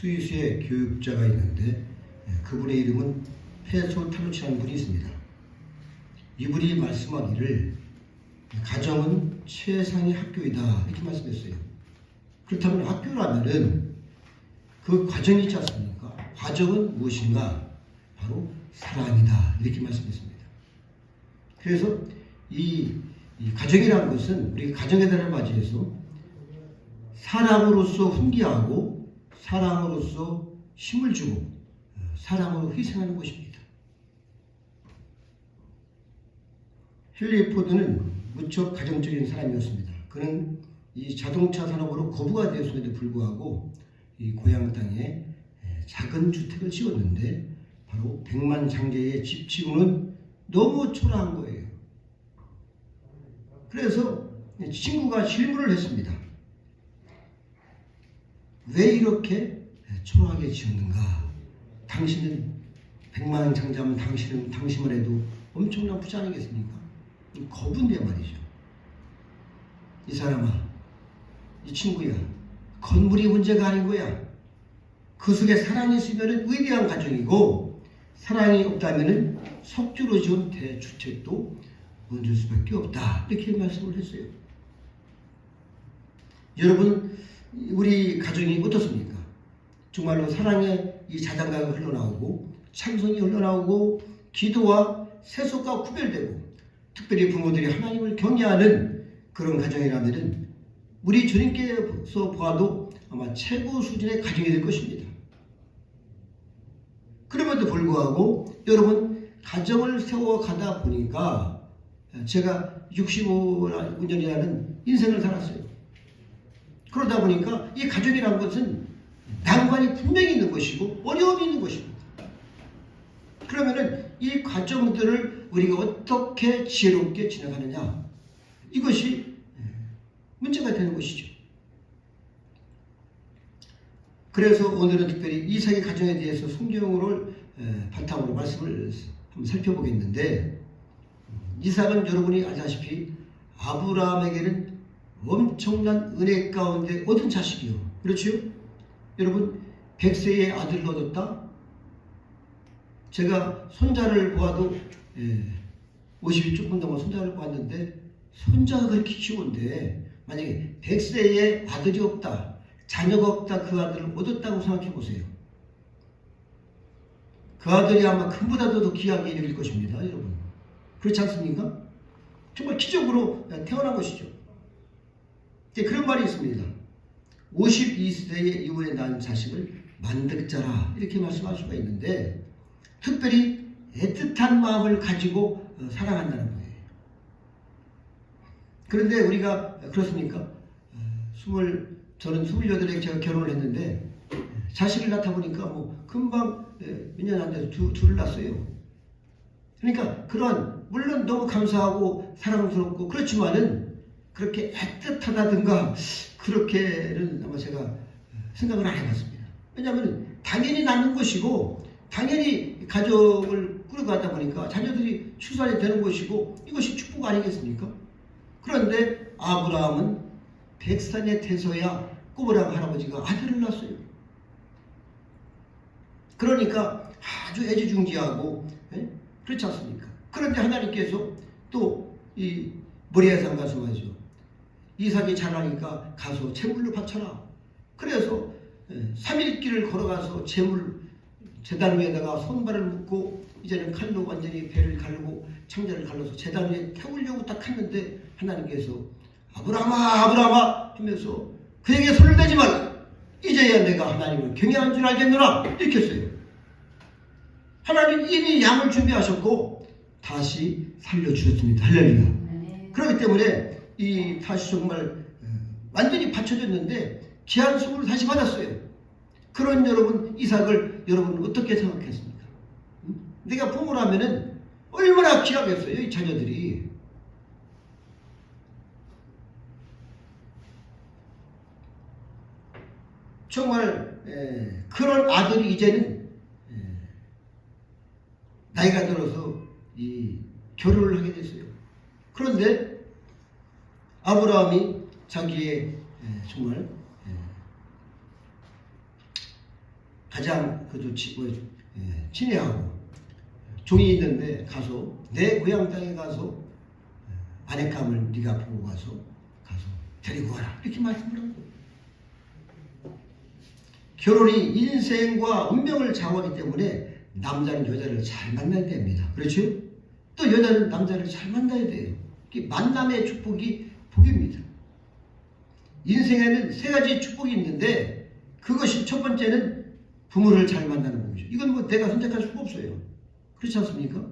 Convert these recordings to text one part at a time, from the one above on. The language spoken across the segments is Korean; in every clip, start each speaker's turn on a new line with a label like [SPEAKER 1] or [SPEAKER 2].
[SPEAKER 1] 스위스의 교육자가 있는데 그분의 이름은 페소 타루치라는 분이 있습니다. 이분이 말씀하기를 가정은 최상의 학교이다 이렇게 말씀했어요. 그렇다면 학교라면은 그 과정이 있지 않습니까? 과정은 무엇인가? 바로 사랑이다 이렇게 말씀했습니다. 그래서 이 가정이라는 것은 우리 가정의 달을 맞이해서 사랑으로서 훈계하고 사랑으로서 힘을 주고 사랑으로 희생하는 것입니다. 헨리 포드는 무척 가정적인 사람이었습니다. 그는 이 자동차 산업으로 거부가 되었음에도 불구하고 이 고향 땅에 작은 주택을 지었는데 바로 백만장자의 집치고는 너무 초라한 거예요. 그래서 친구가 질문을 했습니다. 왜 이렇게 초라하게 지었는가? 당신은 백만장자면 당신만 해도 엄청난 부자 아니겠습니까? 거부인데 말이죠. 이 사람아, 이 친구야, 건물이 문제가 아닌 거야. 그 속에 사랑이 있으면 위대한 가정이고 사랑이 없다면 석주로 지은 대주택도 얹을 수밖에 없다. 이렇게 말씀을 했어요. 여러분, 우리 가정이 어떻습니까? 정말로 사랑의 이 자장가가 흘러나오고 찬송이 흘러나오고 기도와 세속과 구별되고 특별히 부모들이 하나님을 경외하는 그런 가정이라면 우리 주님께서 보아도 아마 최고 수준의 가정이 될 것입니다. 그럼에도 불구하고 여러분 가정을 세워가다 보니까 제가 65년이라는 인생을 살았어요. 그러다 보니까 이 가족이라는 것은 난관이 분명히 있는 것이고 어려움이 있는 것입니다. 그러면은 이 과정들을 우리가 어떻게 지혜롭게 지나가느냐, 이것이 문제가 되는 것이죠. 그래서 오늘은 특별히 이삭의 가정에 대해서 성경을 바탕으로 말씀을 한번 살펴보겠는데, 이삭은 여러분이 알다시피 아브라함에게는 엄청난 은혜 가운데 얻은 자식이요. 그렇죠? 여러분 100세의 아들을 얻었다. 제가 손자를 보아도 50이 조금 넘어 손자를 보았는데 손자가 그렇게 귀여운데 만약에 100세의 아들이 없다, 자녀가 없다, 그 아들을 얻었다고 생각해 보세요. 그 아들이 아마 금보다도 더 귀하게 여길 것입니다. 여러분 그렇지 않습니까? 정말 기적으로 태어난 것이죠. 그런 말이 있습니다. 52세의 이후에 낳은 자식을 만득자라 이렇게 말씀할 수가 있는데 특별히 애틋한 마음을 가지고 사랑한다는 거예요. 그런데 우리가 그렇습니까? 저는 28에 제가 결혼을 했는데 자식을 낳다 보니까 뭐 금방 몇 년 안 돼서 둘을 낳았어요. 그러니까 물론 너무 감사하고 사랑스럽고 그렇지만은 그렇게 애틋하다든가 그렇게는 아마 제가 생각을 안 해봤습니다. 왜냐하면 당연히 낳는 것이고 당연히 가족을 꾸려가다 보니까 자녀들이 출산이 되는 것이고 이것이 축복 아니겠습니까? 그런데 아브라함은 100살에 돼서야 꼬부랑 할아버지가 아들을 낳았어요. 그러니까 아주 애지중지하고 그렇지 않습니까? 그런데 하나님께서 또 이 모리아산 가서 말이죠. 이삭이 자라니까 가서 제물로 바쳐라. 그래서 3일 길을 걸어가서 제단 위에다가 손발을 묶고 이제는 칼로 완전히 배를 가르고 창자를 갈라서 제단 위에 태우려고 딱 했는데 하나님께서 아브라함아 아브라함아 하면서 그에게 손을 대지 말라. 이제야 내가 하나님을 경외한 줄 알겠노라. 이렇게 했어요. 하나님 이미 양을 준비하셨고 다시 살려주셨습니다. 할렐루야. 그렇기 때문에 다시 정말 완전히 받쳐졌는데 귀한 선물을 다시 받았어요. 그런 여러분 이삭을 여러분은 어떻게 생각했습니까? 내가 부모라면은 얼마나 귀하겠어요, 이 자녀들이. 정말 그런 아들이 이제는 나이가 들어서 결혼을 하게 됐어요. 그런데 아브라함이 자기의 정말 가장 그래도 친애하고 종이 있는데 가서 내 고향 땅에 가서 아내감을 네가 보고 가서 데리고 와라 이렇게 말씀을 한 거예요. 결혼이 인생과 운명을 좌우하기 때문에 남자는 여자를 잘 만나야 됩니다. 그렇죠? 또 여자는 남자를 잘 만나야 돼요. 만남의 축복이 복입니다. 인생에는 세 가지 축복이 있는데 그것이 첫 번째는 부모를 잘 만나는 복이죠. 이건 뭐 내가 선택할 수가 없어요. 그렇지 않습니까?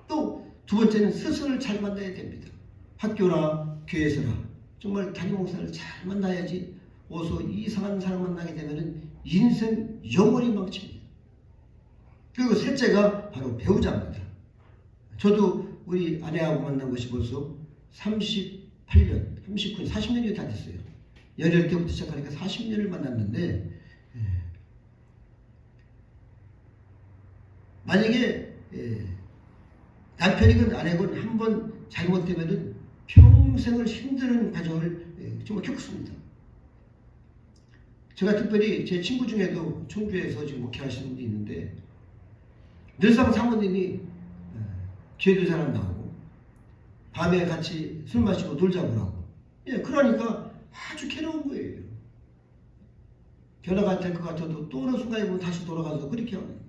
[SPEAKER 1] 또 두 번째는 스승을 잘 만나야 됩니다. 학교나 교회에서나 정말 담임 목사를 잘 만나야지 어서 이상한 사람 만나게 되면 인생 영원히 망칩니다. 그리고 셋째가 바로 배우자입니다. 저도 우리 아내하고 만난 것이 벌써 38년, 39년, 40년이 다 됐어요. 18때부터 시작하니까 40년을 만났는데 만약에 남편이건 아내건 한번 잘못되면 평생을 힘든 과정을 정말 겪습니다. 제가 특별히 제 친구 중에도 청주에서 지금 목회하시는 분이 있는데 늘상 사모님이 기회도 잘 안 나오고 밤에 같이 술 마시고 놀자고 하고 그러니까 아주 괴로운 거예요. 변화가 될 것 같아도 또 어느 순간에 보면 다시 돌아가서 그렇게 하고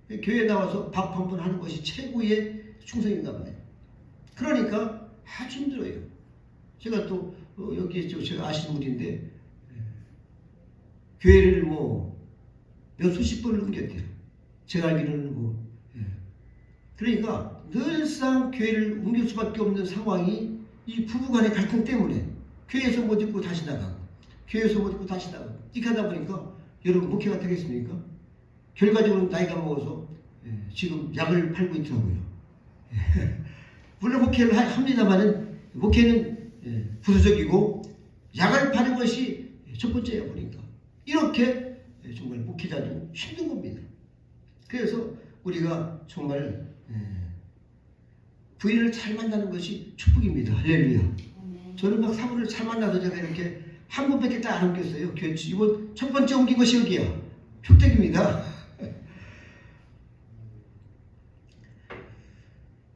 [SPEAKER 1] 교회에 나와서 밥 한 번 하는 것이 최고의 충성인가 봐요. 그러니까 아주 힘들어요. 제가 또 여기 제가 아시는 분인데 교회를 몇 수십 번을 옮겼대요. 제가 알기로는 그러니까 늘상 교회를 옮길 수밖에 없는 상황이 이 부부간의 갈등 때문에 교회에서 못 있고 다시 나가고 교회에서 못 있고 다시 나가고 이렇게 하다 보니까 여러분 목회가 되겠습니까? 결과적으로 나이가 먹어서 지금 약을 팔고 있더라고요. 물론 목회를 합니다만은 목회는 부수적이고 약을 파는 것이 첫 번째야 보니까 이렇게 정말 목회자도 힘든 겁니다. 그래서 우리가 정말 부인을 잘 만나는 것이 축복입니다. 할렐루야. 저는 막 사모를 잘 만나서 제가 이렇게 한 번밖에 딱 안 옮겼어요. 이번 첫 번째 옮긴 것이 여기야. 평택입니다.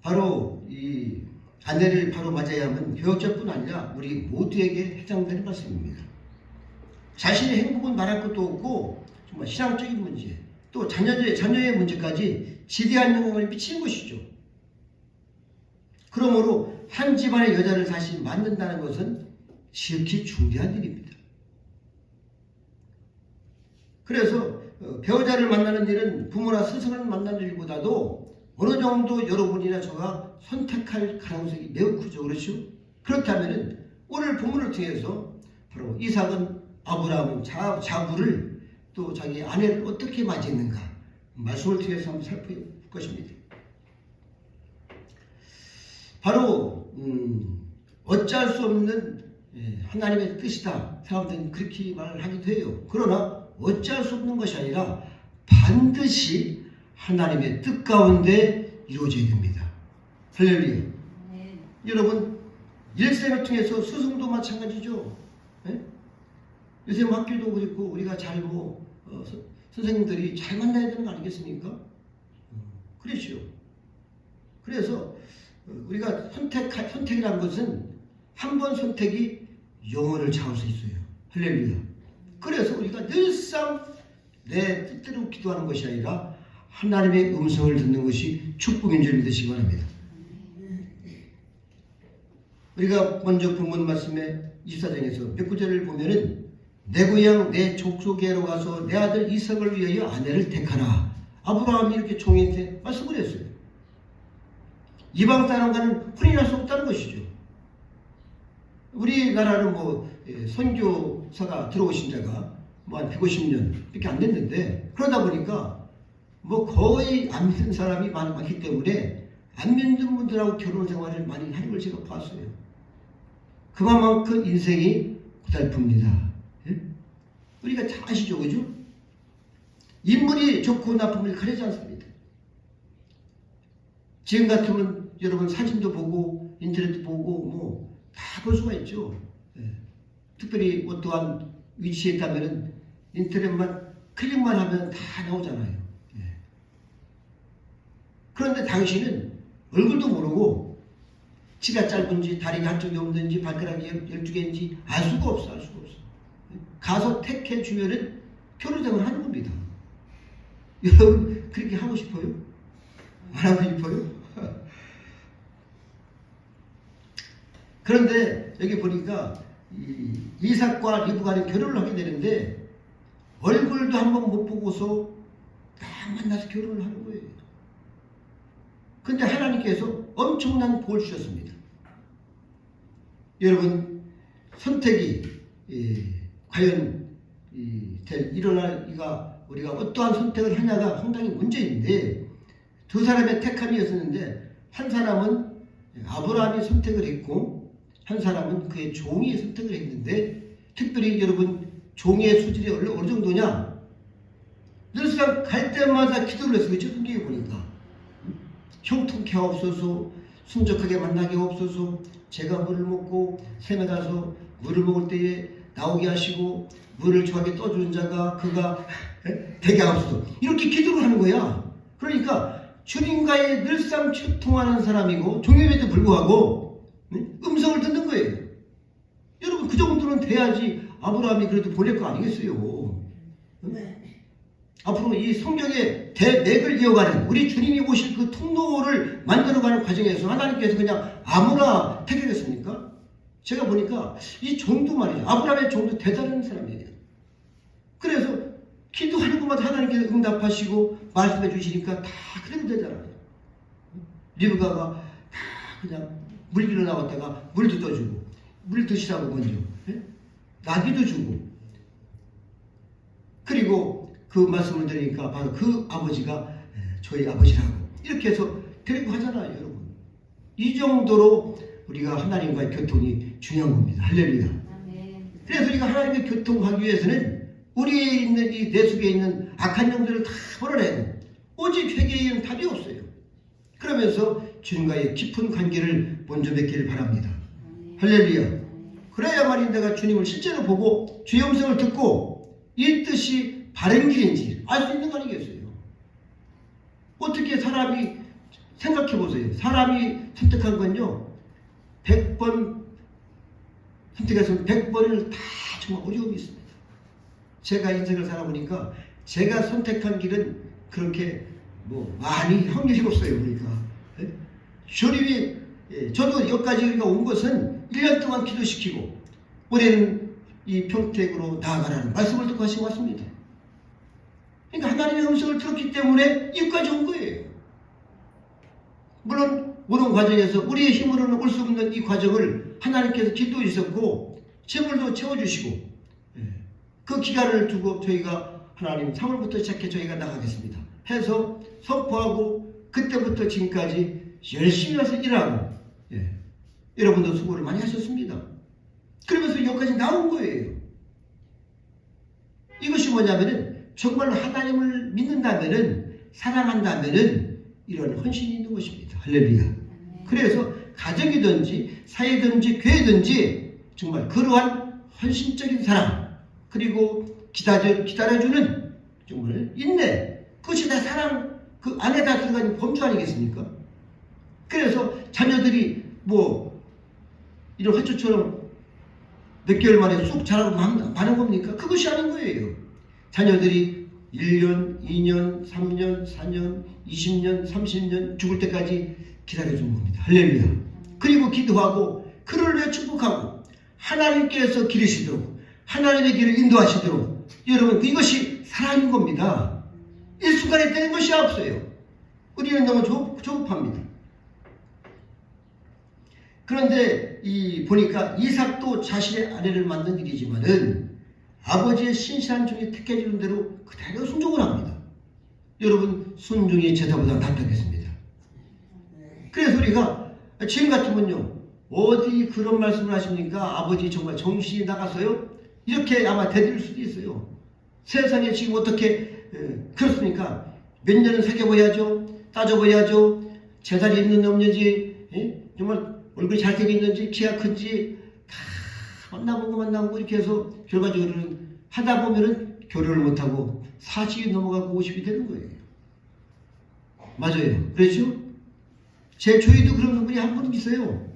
[SPEAKER 1] 바로 이 아내를 바로 맞아야만 교역자뿐 아니라 우리 모두에게 해당되는 말씀입니다. 자신의 행복은 말할 것도 없고 정말 신앙적인 문제 또 자녀의 문제까지 지대한 영향을 미치는 것이죠. 그러므로 한 집안의 여자를 다시 만든다는 것은 지극히 중대한 일입니다. 그래서 배우자를 만나는 일은 부모나 스승을 만나는 일보다도 어느 정도 여러분이나 저가 선택할 가능성이 매우 크죠. 그렇죠? 그렇다면 오늘 본문을 통해서 바로 이삭은 아브라함은 자부를 또 자기 아내를 어떻게 맞이했는가 말씀을 통해서 한번 살펴볼 것입니다. 바로 어찌할 수 없는 하나님의 뜻이다. 사람들은 그렇게 말을 하기도 해요. 그러나 어찌할 수 없는 것이 아니라 반드시 하나님의 뜻 가운데 이루어져야 됩니다. 할렐루야. 여러분 일생을 통해서 스승도 마찬가지죠. 요새 학교도 그렇고 우리가 잘 선생님들이 잘 만나야 되는 거 아니겠습니까? 그렇죠. 그래서 우리가 선택이라는 것은 한 번 선택이 영혼을 좌우할 수 있어요. 할렐루야. 그래서 우리가 늘상 내 뜻대로 기도하는 것이 아니라 하나님의 음성을 듣는 것이 축복인 줄 믿으시기 바랍니다. 우리가 먼저 본문 말씀의 24장에서 몇 구절을 보면은 내 고향 내 족속에로 가서 내 아들 이삭을 위하여 아내를 택하라. 아브라함이 이렇게 종인한테 말씀을 했어요. 이방 사람과는 혼인할 수 없다는 것이죠. 우리나라는 선교사가 들어오신 자가 한 150년밖에 안 됐는데 그러다 보니까 거의 안 믿는 사람이 많기 때문에 안 믿는 분들하고 결혼 생활을 많이 하는 걸 제가 봤어요. 그만큼 인생이 고달픕니다. 우리가 잘 아시죠, 그죠? 인물이 좋고 나쁨을 가리지 않습니다. 지금 같으면 여러분 사진도 보고 인터넷도 보고 다 볼 수가 있죠. 특별히 어떠한 위치에 있다면 인터넷만 클릭만 하면 다 나오잖아요. 예. 그런데 당신은 얼굴도 모르고 지가 짧은지 다리가 한쪽이 없는지 발가락이 12개인지 알 수가 없어. 가서 택해 주면은 결혼생활 하는 겁니다. 여러분 그렇게 하고 싶어요? 안 하고 싶어요? 그런데 여기 보니까 이삭과 리브가는 결혼을 하게 되는데 얼굴도 한번 못 보고서 딱 만나서 결혼을 하는 거예요. 근데 하나님께서 엄청난 복을 주셨습니다. 여러분 선택이 과연 일어나기가 우리가 어떠한 선택을 하냐가 상당히 문제인데 두 사람의 택함이었었는데 한 사람은 아브라함이 선택을 했고 한 사람은 그의 종이 선택을 했는데 특별히 여러분 종의 수질이 어느 정도냐 늘상 갈 때마다 기도를 했어요. 그렇죠? 성경에 보니까 형통케 하옵소서 순적하게 만나게 하옵소서 제가 물을 먹고 샘에 가서 물을 먹을 때에 나오게 하시고 물을 저에게 떠주는 자가 그가 되게 하옵소서 이렇게 기도를 하는 거야. 그러니까 주님과의 늘상 소통하는 사람이고 종임에도 불구하고 음성을 듣는 거예요. 여러분 그 정도는 돼야지 아브라함이 그래도 보낼 거 아니겠어요. 앞으로 이 성경의 대맥을 이어가는 우리 주님이 오실 그 통로를 만들어가는 과정에서 하나님께서 그냥 아무나 택하겠습니까? 제가 보니까 이 종도 말이죠. 아브라함의 종도 대단한 사람이에요. 그래서 기도하는 것마다 하나님께서 응답하시고 말씀해 주시니까 다 그래도 되잖아요. 리브가가 다 그냥 물기로 나왔다가 물도 떠주고 물 드시라고 먼저 나귀도 주고 그리고 그 말씀을 드리니까 바로 그 아버지가 저희 아버지라고 이렇게 해서 데리고 하잖아요. 여러분 이 정도로 우리가 하나님과의 교통이 중요한 겁니다. 할렐루야. 그래서 우리가 하나님과 교통하기 위해서는 우리에 있는 이 내 속에 있는 악한 영들을 다 벌어내야 돼. 오직 회개에는 답이 없어요. 그러면서 주님과의 깊은 관계를 먼저 맺기를 바랍니다. 할렐루야. 그래야만이 내가 주님을 실제로 보고 주의 음성을 듣고 이 뜻이 바른 길인지 알 수 있는 거 아니겠어요? 어떻게 사람이 생각해 보세요. 사람이 선택한 건요 100번 선택해서 100번을 다 정말 어려움이 있습니다. 제가 인생을 살아보니까 제가 선택한 길은 그렇게 많이 확률이 없어요. 그러니까 주님이 저도 여기까지 우리가 온 것은 1년 동안 기도시키고 올해는 이 평택으로 나아가라는 말씀을 듣고 하시고 왔습니다. 그러니까 하나님의 음성을 들었기 때문에 여기까지 온 거예요. 물론 오는 과정에서 우리의 힘으로는 올 수 없는 이 과정을 하나님께서 기도해 주셨고 재물도 채워주시고 그 기간을 두고 저희가 하나님 3월부터 시작해 저희가 나가겠습니다 해서 선포하고 그때부터 지금까지 열심히 해서 일하고 여러분도 수고를 많이 하셨습니다. 그러면서 여기까지 나온 거예요. 이것이 뭐냐면은 정말 하나님을 믿는다면은 사랑한다면은 이런 헌신이 있는 것입니다. 할렐루야. 그래서 가정이든지 사회든지 교회든지 정말 그러한 헌신적인 사랑 그리고 기다려주는 정말 인내 그것이 다 사랑 그 안에 다 들어가는 범주 아니겠습니까? 그래서 자녀들이 이런 화초처럼 몇 개월 만에 쑥 자라고 마는 겁니까? 그것이 아닌 거예요. 자녀들이 1년, 2년, 3년, 4년, 20년, 30년 죽을 때까지 기다려주는 겁니다. 할렐루야. 그리고 기도하고 그를 위해 축복하고 하나님께서 기르시도록 하나님의 길을 인도하시도록 여러분 이것이 사랑인 겁니다. 일순간에 되는 것이 없어요. 우리는 너무 조급합니다. 그런데 보니까 이삭도 자신의 아내를 만든 일이지만은 아버지의 신실한 종이 택해주는 대로 그대로 순종을 합니다. 여러분 순종이 제사보다 낫다겠습니다. 그래서 우리가 지금 같으면요 어디 그런 말씀을 하십니까? 아버지 정말 정신이 나가서요? 이렇게 아마 대들 수도 있어요. 세상에 지금 어떻게 그렇습니까? 몇 년은 사귀어봐야죠. 따져봐야죠. 재산이 있는지 없는지 정말 얼굴이 잘생겼는지 키가 큰지 다 만나보고 이렇게 해서 결과적으로는 하다 보면은 결혼을 못하고 40이 넘어가고 50이 되는 거예요. 맞아요. 그렇죠? 제 주위도 그런 분이 한 분 있어요.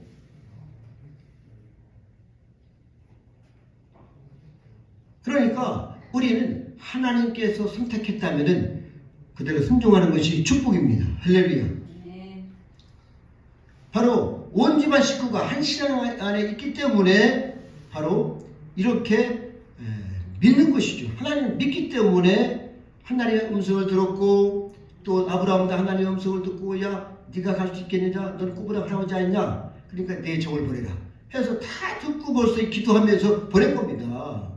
[SPEAKER 1] 그러니까 우리는 하나님께서 선택했다면은 그대로 순종하는 것이 축복입니다. 할렐루야. 바로 온 집안 식구가 한 신앙 안에 있기 때문에 바로 이렇게 믿는 것이죠. 하나님을 믿기 때문에 하나님의 음성을 들었고, 또 아브라함도 하나님의 음성을 듣고, 야 네가 갈 수 있겠느냐, 너는 꾸부랑 할아버지 아니냐, 그러니까 내 종을 보내라 해서 다 듣고 벌써 기도하면서 보낸 겁니다.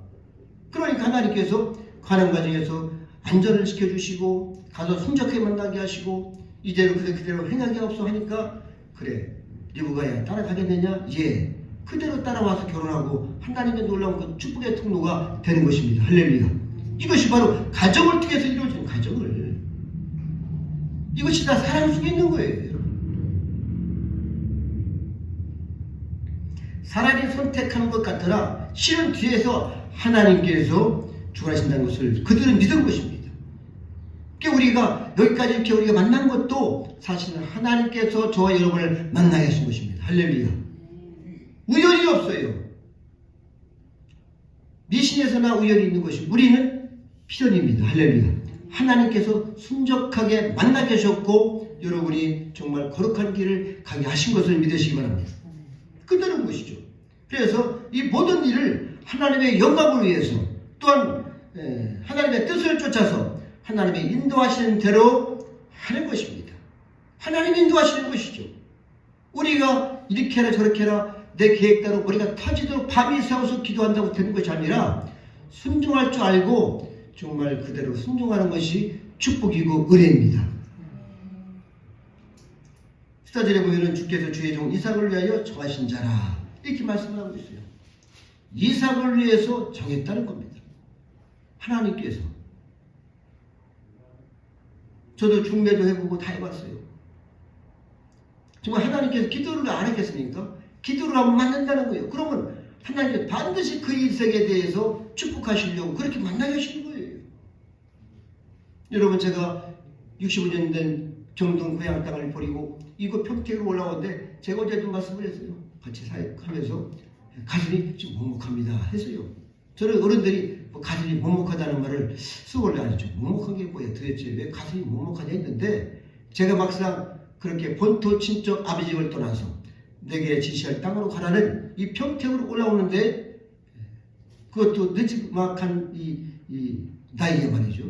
[SPEAKER 1] 그러니까 하나님께서 가는 과정에서 안전을 지켜주시고 가서 순적하게 만나게 하시고 이대로 그대로 행하게 없어 하니까, 그래 리브가야 따라가겠느냐? 예. 그대로 따라와서 결혼하고 하나님의 놀라운 그 축복의 통로가 되는 것입니다. 할렐루야. 이것이 바로 가정을 통해서 이루어지는 가정을, 이것이 다 사랑 속에 있는 거예요. 사람이 선택하는 것 같으나 실은 뒤에서 하나님께서 주관하신다는 것을 그들은 믿은 것입니다. 그러니까 우리가 여기까지 이렇게 우리가 만난 것도 사실은 하나님께서 저와 여러분을 만나게 하신 것입니다. 할렐루야. 우연이 없어요. 미신에서나 우연이 있는 것이, 우리는 필연입니다. 할렐루야. 하나님께서 순적하게 만나게 하셨고 여러분이 정말 거룩한 길을 가게 하신 것을 믿으시기 바랍니다. 그대로인 것이죠. 그래서 이 모든 일을 하나님의 영광을 위해서, 또한 하나님의 뜻을 쫓아서 하나님의 인도하시는 대로 하는 것입니다. 하나님이 인도하시는 것이죠. 우리가 이렇게 해라 저렇게 해라 내 계획대로 머리가 터지도록 밤이 새워서 기도한다고 되는 것이 아니라 순종할 줄 알고 정말 그대로 순종하는 것이 축복이고 은혜입니다. 14절에 보면 주께서 주의 종 이삭을 위하여 정하신 자라 이렇게 말씀을 하고 있어요. 이삭을 위해서 정했다는 겁니다. 하나님께서. 저도 중매도 해보고 다 해봤어요. 정말 하나님께서 기도를 안 했겠습니까? 기도를 하면 만난다는 거예요. 그러면 하나님께서 반드시 그 인생에 대해서 축복하시려고 그렇게 만나게 하시는 거예요. 여러분, 제가 65년 된 정동 고향 땅을 버리고 이곳 평택으로 올라오는데 제가 어제도 말씀을 했어요. 같이 사역하면서 가슴이 좀 먹먹합니다 했어요. 저는 어른들이 뭐 가슴이 먹먹하다는 말을 쓰고를 안 했죠. 먹먹한 게 뭐예요? 도대체 왜 가슴이 먹먹하냐 했는데, 제가 막상 그렇게 본토 친척 아비 집을 떠나서 내게 지시할 땅으로 가라는 이 평택으로 올라오는데, 그것도 늦지막한 이 나이에 말이죠.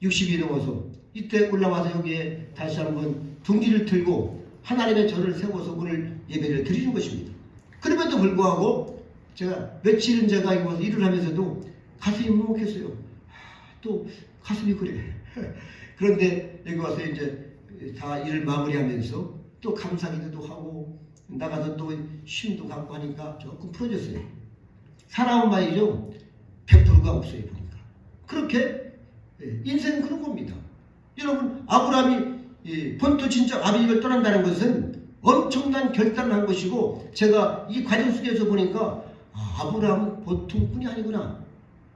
[SPEAKER 1] 60이 넘어서 이때 올라와서 여기에 다시 한번 둥지를 틀고 하나님의 절을 세워서 오늘 예배를 드리는 것입니다. 그럼에도 불구하고 제가 며칠은 제가 이곳 일을 하면서도 가슴이 먹먹했어요. 또 가슴이 그래. 그런데 여기 와서 이제 다 일을 마무리하면서 또 감사기도도 하고 나가서 또 쉼도 갖고 하니까 조금 풀어졌어요. 사람은 말이죠, 100%가 없어요. 보니까 그렇게 인생은 그런 겁니다. 여러분, 아브라함이 본토 친척 아비집을 떠난다는 것은 엄청난 결단을 한 것이고, 제가 이 과정 속에서 보니까 아브라함은 보통 분이 아니구나.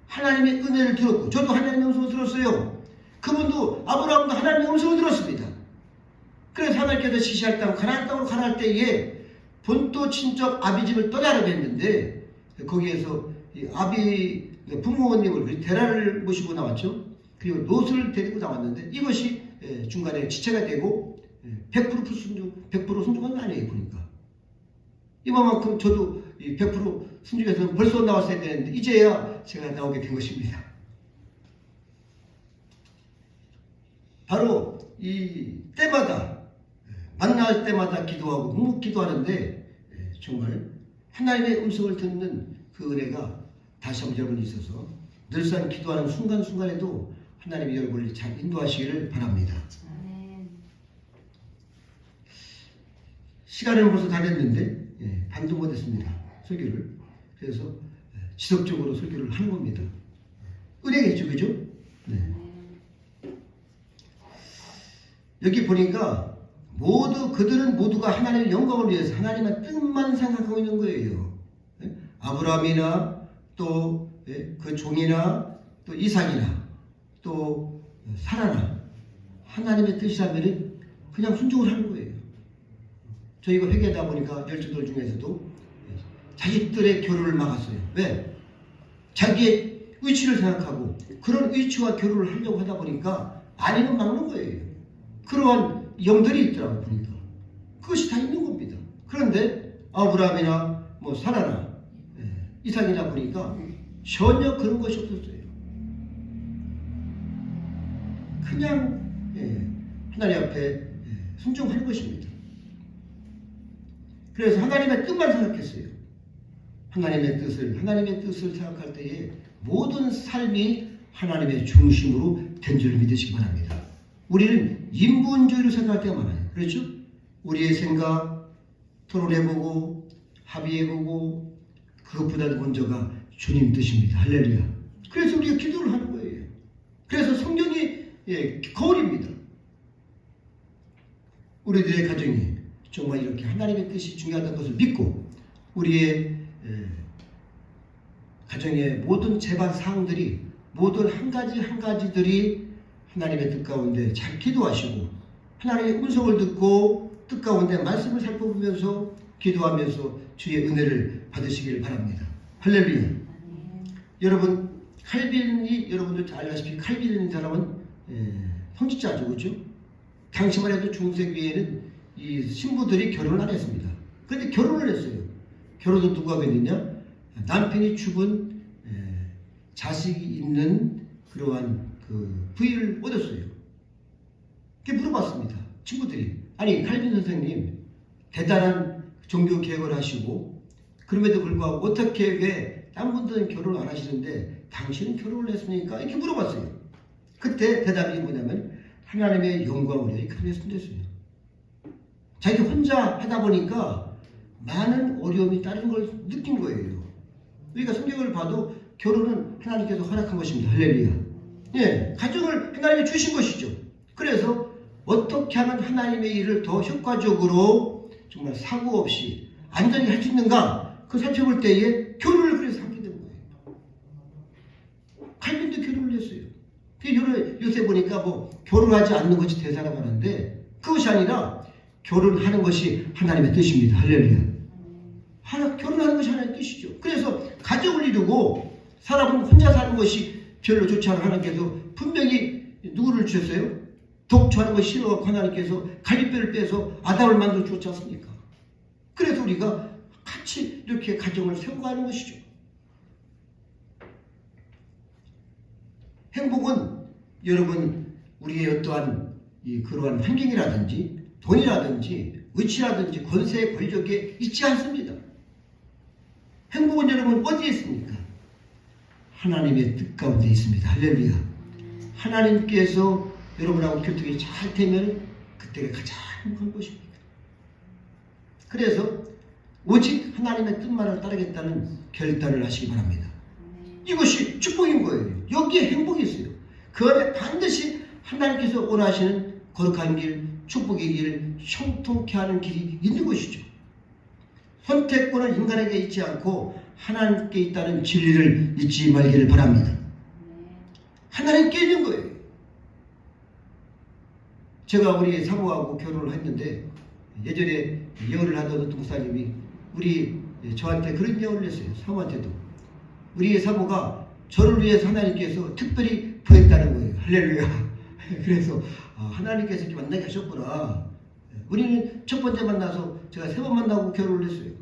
[SPEAKER 1] 하나님의 은혜를 들었고, 저도 하나님의 음성을 들었어요. 그분도, 아브라함도 하나님의 음성을 들었습니다. 그래서 하나님께서 지시할 땅, 가나안 땅으로 가라 할 때에 본토 친척 아비집을 떠나려고 했는데, 거기에서 아비 부모님을 데라를 모시고 나왔죠. 그리고 롯을 데리고 나왔는데, 이것이 중간에 지체가 되고 100% 순종, 100% 순종한 거 아니에요. 보니까 이만큼 저도 100% 순종해서 벌써 나왔어야 되는데 이제야 제가 나오게 된 것입니다. 바로 이 때마다, 만날 때마다 기도하고 묵묵 기도하는데 정말 하나님의 음성을 듣는 그 은혜가 다시 한번 여러분이 있어서 늘상 기도하는 순간순간에도 하나님의 여러분을 잘 인도하시기를 바랍니다. 시간은 벌써 다 됐는데 반도 못했습니다. 설교를. 그래서 지속적으로 설교를 하는 겁니다. 은혜겠죠, 그죠? 네. 여기 보니까 그들은 모두가 하나님의 영광을 위해서 하나님의 뜻만 생각하고 있는 거예요. 아브라함이나 또 그 종이나 또 이삭이나 또 살아라. 하나님의 뜻이라면 그냥 순종을 하는 거예요. 저희가 회개하다 보니까 열조들 중에서도 자식들의 결혼을 막았어요. 왜? 자기의 의치를 생각하고 그런 의치와 결혼을 하려고 하다 보니까 아니면 막는 거예요. 그러한 영들이 있더라고요. 보니까 그것이 다 있는 겁니다. 그런데 아브라함이나 뭐 사라나 이삭이나 보니까 전혀 그런 것이 없었어요. 그냥 하나님 앞에 순종하는 것입니다. 그래서 하나님의 뜻만 생각했어요. 하나님의 뜻을 생각할 때에 모든 삶이 하나님의 중심으로 된 줄을 믿으시기 바랍니다. 우리는 인본주의로 생각할 때가 많아요. 그렇죠? 우리의 생각 토론해보고 합의해보고 그것보다 먼저가 주님 뜻입니다. 할렐루야. 그래서 우리가 기도를 하는 거예요. 그래서 성경이 거울입니다. 우리들의 가정이 정말 이렇게 하나님의 뜻이 중요하다는 것을 믿고 우리의 가정의 모든 재반 사항들이 모든 한 가지들이 하나님의 뜻 가운데 잘 기도하시고 하나님의 음성을 듣고 뜻 가운데 말씀을 살펴보면서 기도하면서 주의 은혜를 받으시기를 바랍니다. 할렐루야. 여러분 칼빈이 여러분들 잘 아시다시피 칼빈이라는 사람은 성직자죠. 그렇죠? 당시만 해도 중세기에는 이 신부들이 결혼을 안 했습니다. 그런데 결혼을 했어요. 결혼도 누가 했느냐? 남편이 죽은 자식이 있는 그러한 그 부인을 얻었어요. 그게 물어봤습니다. 친구들이. 아니 칼빈 선생님 대단한 종교 개혁을 하시고 그럼에도 불구하고 어떻게 왜 딴 분들은 결혼을 안 하시는데 당신은 결혼을 했습니까? 이렇게 물어봤어요. 그때 대답이 뭐냐면 하나님의 영광을 위해 그랬으면 됐어요. 자기 혼자 하다 보니까 많은 어려움이 따르는 걸 느낀 거예요. 우리가 성경을 봐도 결혼은 하나님께서 허락한 것입니다. 할렐루야. 예, 가정을 하나님이 주신 것이죠. 그래서 어떻게 하면 하나님의 일을 더 효과적으로 정말 사고 없이 안전히 할 수 있는가 그 살펴볼 때에 결혼을 그래서 하게 되는 거예요. 칼빈도 결혼을 했어요. 요새 보니까 뭐 결혼하지 않는 것이 대사라고 하는데 그것이 아니라 결혼하는 것이 하나님의 뜻입니다. 할렐루야. 결혼하는 것이 하나님의 뜻이죠. 그래서 가정을 이루고 사람은 혼자 사는 것이 별로 좋지 않은 하나님께서 분명히 누구를 주셨어요? 독초하는 것이 싫어 하나님께서 갈빗뼈를 빼서 아담을 만들어 주었지 않습니까? 그래서 우리가 같이 이렇게 가정을 세워가는 것이죠. 행복은 여러분 우리의 어떠한 그러한 환경이라든지 돈이라든지 위치라든지 권세 권력에 있지 않습니다. 행복은 여러분 어디에 있습니까? 하나님의 뜻 가운데 있습니다. 할렐루야. 하나님께서 여러분하고 교통이 잘 되면 그때가 가장 행복한 것입니다. 그래서 오직 하나님의 뜻만을 따르겠다는 결단을 하시기 바랍니다. 이것이 축복인 거예요. 여기에 행복이 있어요. 그 안에 반드시 하나님께서 원하시는 거룩한 길, 축복의 길, 형통케 하는 길이 있는 것이죠. 선택권은 인간에게 있지 않고 하나님께 있다는 진리를 잊지 말기를 바랍니다. 하나님께 있는 거예요. 제가 우리 사모하고 결혼을 했는데 예전에 예언을 하던 어떤 목사님이 저한테 그런 예언을 했어요. 사모한테도. 우리 사모가 저를 위해서 하나님께서 특별히 보냈다는 거예요. 할렐루야. 그래서 하나님께서 이렇게 만나게 하셨구나. 우리는 첫 번째 만나서 제가 3번 만나고 결혼을 했어요.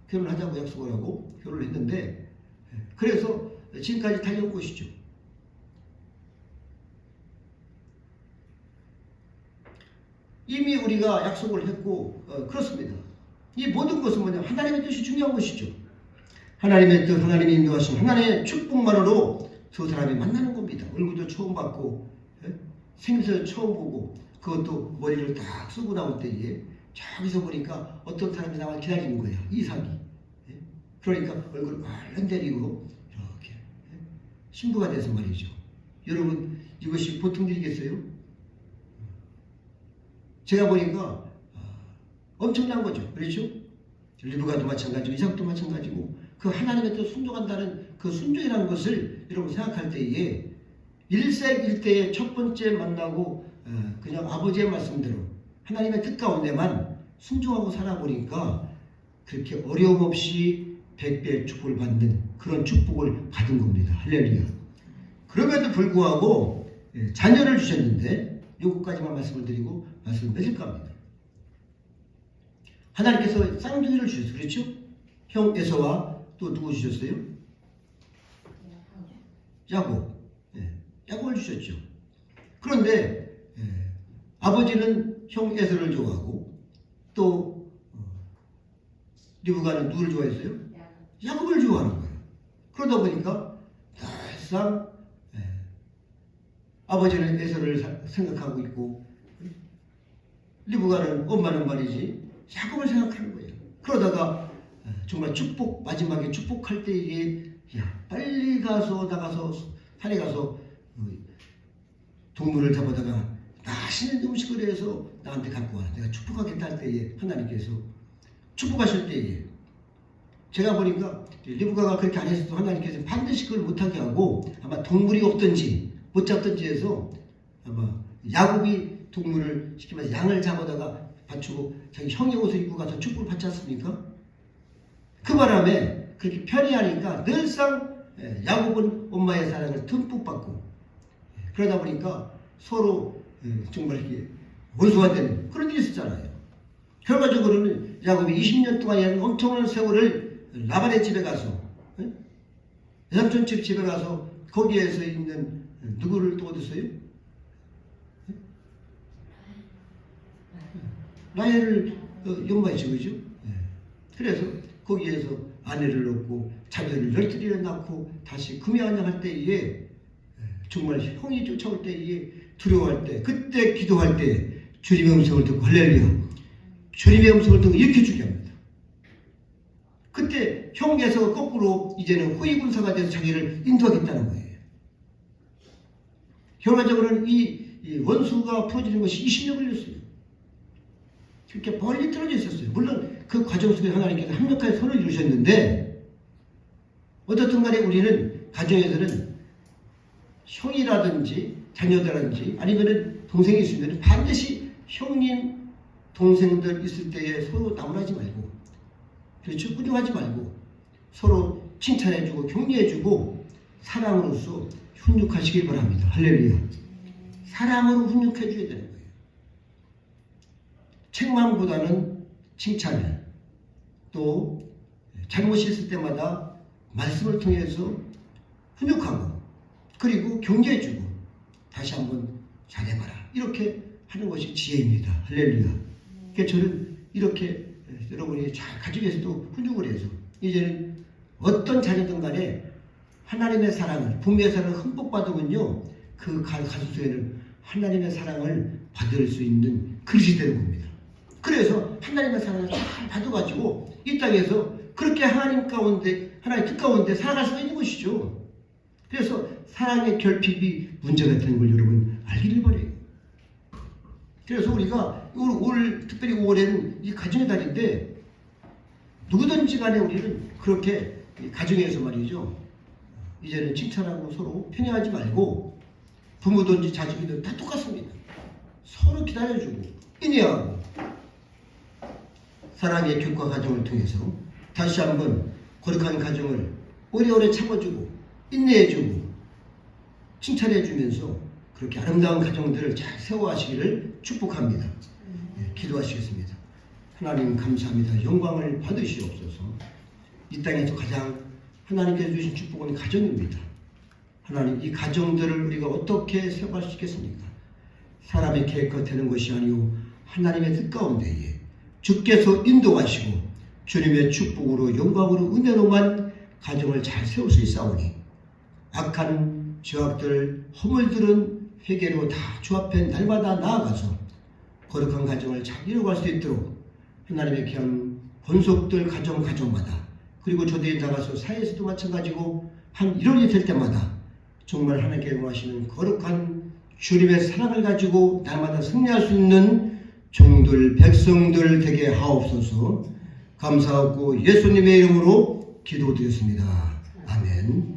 [SPEAKER 1] 결혼하자고 약속을 하고 결혼을 했는데 그래서 지금까지 달려온 것이죠. 이미 우리가 약속을 했고 그렇습니다. 이 모든 것은 뭐냐? 하나님의 뜻이 중요한 것이죠. 하나님의 뜻, 하나님의 인도하심, 하나님의 축복만으로 두 사람이 만나는 겁니다. 얼굴도 처음 봤고 생김새도 처음 보고 그것도 머리를 딱 쓰고 나올 때에 저기서 보니까 어떤 사람이 나와 기다리는 거예요. 이삭이. 그러니까 얼굴을 얼른 데리고 이렇게 신부가 돼서 말이죠. 여러분 이것이 보통 일이겠어요? 제가 보니까 엄청난 거죠. 그렇죠? 리브가도 마찬가지고 이삭도 마찬가지고 그 하나님의 뜻 순종한다는 그 순종이라는 것을 여러분 생각할 때에 일생일대의 첫 번째 만나고 그냥 아버지의 말씀대로 하나님의 뜻 가운데만 순종하고 살아보니까 그렇게 어려움 없이 100배의 축복을 받는 그런 축복을 받은 겁니다. 할렐루야. 그럼에도 불구하고 자녀를 주셨는데 요것까지만 말씀을 드리고 말씀을 맺을까 합니다. 하나님께서 쌍둥이를 주셨어요. 그렇죠? 형 에서와 또 누구 주셨어요? 야곱. 야곱을 주셨죠. 그런데 아버지는 형 에서를 좋아하고 또 리브가는 누구를 좋아했어요? 야곱을 좋아하는 거예요. 그러다 보니까 늘상 아버지는 에서를 생각하고 있고 리브가는 엄마는 말이지 야곱을 생각하는 거예요. 그러다가 정말 축복, 마지막에 축복할 때에 야 빨리 나가서 산에 가서 동물을 잡아다가 맛있는 음식을 해서 나한테 갖고 와. 내가 축복하겠다 할 때에 하나님께서 축복하실 때에 제가 보니까 리브가가 그렇게 안 했어도 하나님께서 반드시 그걸 못하게 하고 아마 동물이 없든지 못 잡든지 해서 아마 야곱이 동물을 쉽게 말해서 양을 잡아다가 바치고 자기 형의 옷을 입고 가서 축복을 받지 않습니까? 그 바람에 그렇게 편히하니까 늘상 야곱은 엄마의 사랑을 듬뿍 받고 그러다 보니까 서로 정말 이렇게 원수가 되는 그런 일이 있었잖아요. 결과적으로는 야곱이 20년 동안이라는 엄청난 세월을 라반의 집에 가서 외삼촌 집에 가서 거기에서 있는 누구를 또 얻었어요? 라헬을 연마했죠. 그죠? 그래서 거기에서 아내를 얻고 자녀를 12이나 낳고 다시 금양할 때에 정말 형이 쫓아올 때에 두려워할 때 그때 기도할 때 주님의 음성을 듣고 할렐루야 주님의 음성을 듣고 이렇게 주게 합니다. 그때 형에서 거꾸로 이제는 후위군사가 돼서 자기를 인도하겠다는 거예요. 결과적으로는 이 원수가 풀어지는 것이 20년 걸렸어요. 그렇게 멀리 떨어져 있었어요. 물론 그 과정 속에 하나님께서 합력하여 손을 이루셨는데 어떻든 간에 우리는 가정에서는 형이라든지 자녀들이라든지 아니면 동생이 있으면 반드시 형님 동생들 있을 때에 서로 나무라지 말고 그렇죠? 꾸중하지 말고 서로 칭찬해주고 격려해주고 사랑으로서 훈육하시길 바랍니다. 할렐루야. 사랑으로 훈육해줘야 되는 거예요. 책망보다는 칭찬을 또 잘못이 있을 때마다 말씀을 통해서 훈육하고 그리고 격려해주고 다시 한번 잘해봐라 이렇게 하는 것이 지혜입니다. 할렐루야. 그러니까 저는 이렇게 여러분이 잘 가족에서도 훈육을 해서 이제는 어떤 자녀든 간에 하나님의 사랑을 부모의 사랑을 흠뻑 받으면요 그 가슴 속에는 하나님의 사랑을 받을 수 있는 그릇이 되는 겁니다. 그래서 하나님의 사랑을 잘 받아가지고 이 땅에서 그렇게 하나님 가운데 하나님의 뜻 가운데 살아갈 수가 있는 것이죠. 그래서 사랑의 결핍이 문제가 되는 걸 여러분 알기를 바래요. 그래서 우리가 올 특별히 5월에는 이 가정의 달인데 누구든지 간에 우리는 그렇게 가정에서 말이죠. 이제는 칭찬하고 서로 편애하지 말고 부모든지 자식이든 다 똑같습니다. 서로 기다려주고 인내하고 사랑의 교과 과정을 통해서 다시 한번 거룩한 가정을 오래오래 참아주고 인내해주고 칭찬해주면서 그렇게 아름다운 가정들을 잘 세워가시기를 축복합니다. 기도하시겠습니다. 하나님 감사합니다. 영광을 받으시옵소서. 이 땅에서 가장 하나님께서 주신 축복은 가정입니다. 하나님 이 가정들을 우리가 어떻게 세워갈 수 있겠습니까? 사람의 계획과 되는 것이 아니오 하나님의 뜻 가운데에 주께서 인도하시고 주님의 축복으로 영광으로 은혜로만 가정을 잘 세울 수 있사오니 악한 죄악들 허물들은 회개로 다 주 앞에 날마다 나아가서 거룩한 가정을 잘 이루어갈 수 있도록 하나님의 귀한 권속들 가정마다 그리고 저들이 나가서 사회에서도 마찬가지고 한 1월이 될 때마다 정말 하나님께 원하시는 거룩한 주님의 사랑을 가지고 날마다 승리할 수 있는 종들 백성들 되게 하옵소서. 감사하고 예수님의 이름으로 기도드렸습니다. 아멘.